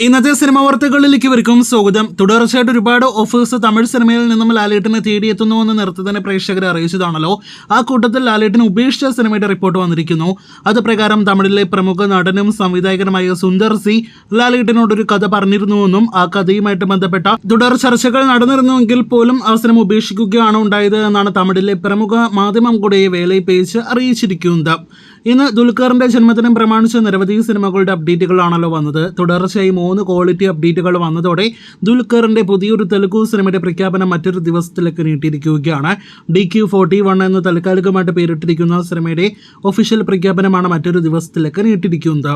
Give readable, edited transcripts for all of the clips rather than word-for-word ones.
ഇന്നത്തെ സിനിമാ വാർത്തകളിലേക്ക് ഇവർക്കും സ്വാഗതം. തുടർച്ചയായിട്ട് ഒരുപാട് ഓഫേഴ്സ് തമിഴ് സിനിമയിൽ നിന്നും ലാലേട്ടനെ തേടിയെത്തുന്നുവെന്ന് നേരത്തെ തന്നെ പ്രേക്ഷകരെ അറിയിച്ചതാണല്ലോ. ആ കൂട്ടത്തിൽ ലാലേട്ടൻ ഉപേക്ഷിച്ച സിനിമയുടെ റിപ്പോർട്ട് വന്നിരിക്കുന്നു. അത് പ്രകാരം തമിഴിലെ പ്രമുഖ നടനും സംവിധായകനുമായ സുന്ദർ സി ലാലേട്ടനോടൊരു കഥ പറഞ്ഞിരുന്നുവെന്നും ആ കഥയുമായിട്ട് ബന്ധപ്പെട്ട തുടർ ചർച്ചകൾ നടന്നിരുന്നുവെങ്കിൽ പോലും ആ സിനിമ ഉപേക്ഷിക്കുകയാണ് ഉണ്ടായത് എന്നാണ് തമിഴിലെ പ്രമുഖ മാധ്യമം കൂടെ വേലൈ പേജ് അറിയിച്ചിരിക്കുന്നത്. ഇന്ന് ദുൽഖറിന്റെ ജന്മദിനം പ്രമാണിച്ച് നിരവധി സിനിമകളുടെ അപ്ഡേറ്റുകളാണല്ലോ വന്നത്. തുടർച്ചയായി 3 ക്വാളിറ്റി അപ്ഡേറ്റുകൾ വന്നതോടെ ദുൽഖറിന്റെ പുതിയൊരു തെലുഗു സിനിമയുടെ പ്രഖ്യാപനം മറ്റൊരു ദിവസത്തിലേക്ക് നീട്ടിയിരിക്കുകയാണ്. DQ41 എന്ന് താൽക്കാലികമായിട്ട് പേരിട്ടിരിക്കുന്ന സിനിമയുടെ ഒഫീഷ്യൽ പ്രഖ്യാപനമാണ് മറ്റൊരു ദിവസത്തിലേക്ക് നീട്ടിയിരിക്കുന്നത്.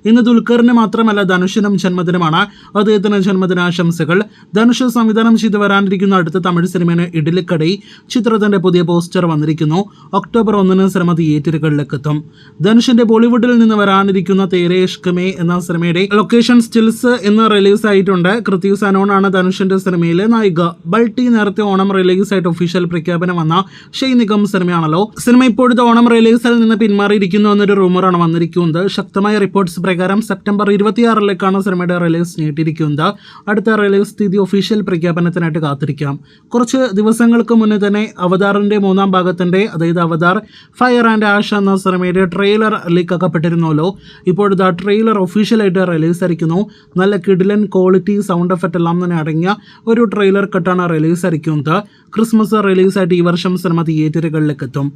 ഇന്ന് ദുൽഖറിന് മാത്രമല്ല ധനുഷിനും ജന്മദിനമാണ്. അദ്ദേഹത്തിന് ജന്മദിനാശംസകൾ. ധനുഷ് സംവിധാനം ചെയ്ത് വരാനിരിക്കുന്ന അടുത്ത തമിഴ് സിനിമയാണ് ഇഡലിക്കടൈ. ചിത്രത്തിന്റെ പുതിയ പോസ്റ്റർ വന്നിരിക്കുന്നു. ഒക്ടോബർ 1 സിനിമ തിയേറ്ററുകളിലേക്ക് എത്തും. ധനുഷിന്റെ ബോളിവുഡിൽ നിന്ന് വരാനിരിക്കുന്ന തേരെ ഇഷ്ക് മേ എന്ന സിനിമയുടെ ലൊക്കേഷൻ സ്റ്റിൽസ് ഇന്ന് റിലീസ് ആയിട്ടുണ്ട്. കൃതി സനോൺ ആണ് ധനുഷിന്റെ സിനിമയിലെ നായിക. ബൾട്ടി നേരത്തെ ഓണം റിലീസ് ആയിട്ട് ഒഫീഷ്യൽ പ്രഖ്യാപനം വന്ന ഷെയ് നിഗം സിനിമയാണല്ലോ. സിനിമ ഇപ്പോഴത്തെ ഓണം റിലീസിൽ നിന്ന് പിന്മാറിയിരിക്കുന്നു എന്നൊരു റൂമറാണ് വന്നിരിക്കുന്നത്. ശക്തമായ റിപ്പോർട്ട്സ് പ്രകാരം സെപ്റ്റംബർ 26 സിനിമയുടെ റിലീസ് നീട്ടിയിരിക്കുന്നത്. അടുത്ത റിലീസ് തീയതി ഒഫീഷ്യൽ പ്രഖ്യാപനത്തിനായിട്ട് കാത്തിരിക്കാം. കുറച്ച് ദിവസങ്ങൾക്ക് മുന്നേ തന്നെ അവതാറിന്റെ 3ാം ഭാഗത്തിന്റെ അതായത് അവതാർ ഫയർ ആൻഡ് ആഷ് എന്ന സിനിമയുടെ ട്രെയിലർ ലീക്ക് ആക്കപ്പെട്ടിരുന്നല്ലോ. ഇപ്പോഴത്തെ ട്രെയിലർ ഒഫീഷ്യലായിട്ട് റിലീസ് ആയിരിക്കുന്നു. നല്ല കിഡിലൻ ക്വാളിറ്റി സൗണ്ട് എഫക്റ്റ് എല്ലാം തന്നെ അടങ്ങിയ ഒരു ട്രെയിലർ കട്ടാണ് റിലീസ് ആയിരിക്കുന്നത്. ക്രിസ്മസ് റിലീസായിട്ട് ഈ വർഷം സിനിമ തിയേറ്ററുകളിലേക്ക് എത്തും.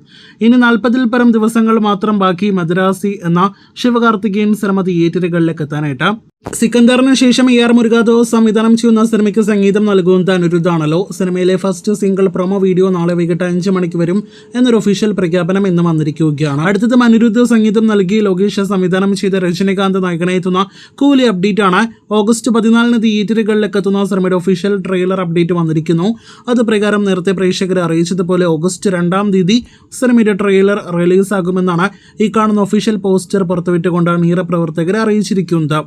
ഇനി 40-ൽ പരം ദിവസങ്ങൾ മാത്രം ബാക്കി മദ്രാസി എന്ന ശിവകാർത്തികേയൻ സിനിമ തിയേറ്ററുകളിലേക്ക് എത്താനായിട്ട്. സിക്കന്ദറിന് ശേഷം AR മുരുകാദോസ് സംവിധാനം ചെയ്യുന്ന സിനിമയ്ക്ക് സംഗീതം നൽകുന്നത് അനിരുദ്ധാണല്ലോ. സിനിമയിലെ ഫസ്റ്റ് സിംഗിൾ പ്രൊമോ വീഡിയോ നാളെ വൈകിട്ട് 5 മണിക്ക് വരും എന്നൊരു ഒഫീഷ്യൽ പ്രഖ്യാപനം ഇന്ന് വന്നിരിക്കുകയാണ്. അടുത്തത് അനിരുദ്ധ് സംഗീതം നൽകി ലോകേഷ് സംവിധാനം ചെയ്ത രജനികാന്ത് നായകനെത്തുന്ന കൂലി അപ്ഡേറ്റ് ആണ്. ഓഗസ്റ്റ് 14 തിയേറ്ററുകളിലേക്ക് എത്തുന്ന സിനിമയുടെ ഒഫീഷ്യൽ ട്രെയിലർ അപ്ഡേറ്റ് വന്നിരിക്കുന്നു. അത് പ്രകാരം നേരത്തെ പ്രേക്ഷകരെ അറിയിച്ചതുപോലെ ഓഗസ്റ്റ് 2 തീയതി സിനിമയുടെ ട്രെയിലർ റിലീസാകുമെന്നാണ് ഈ കാണുന്ന ഒഫീഷ്യൽ പോസ്റ്റർ പുറത്തുവിട്ടുകൊണ്ട് അണിയറ പ്രവർത്തകരെ അറിയിച്ചിരിക്കുന്നത്.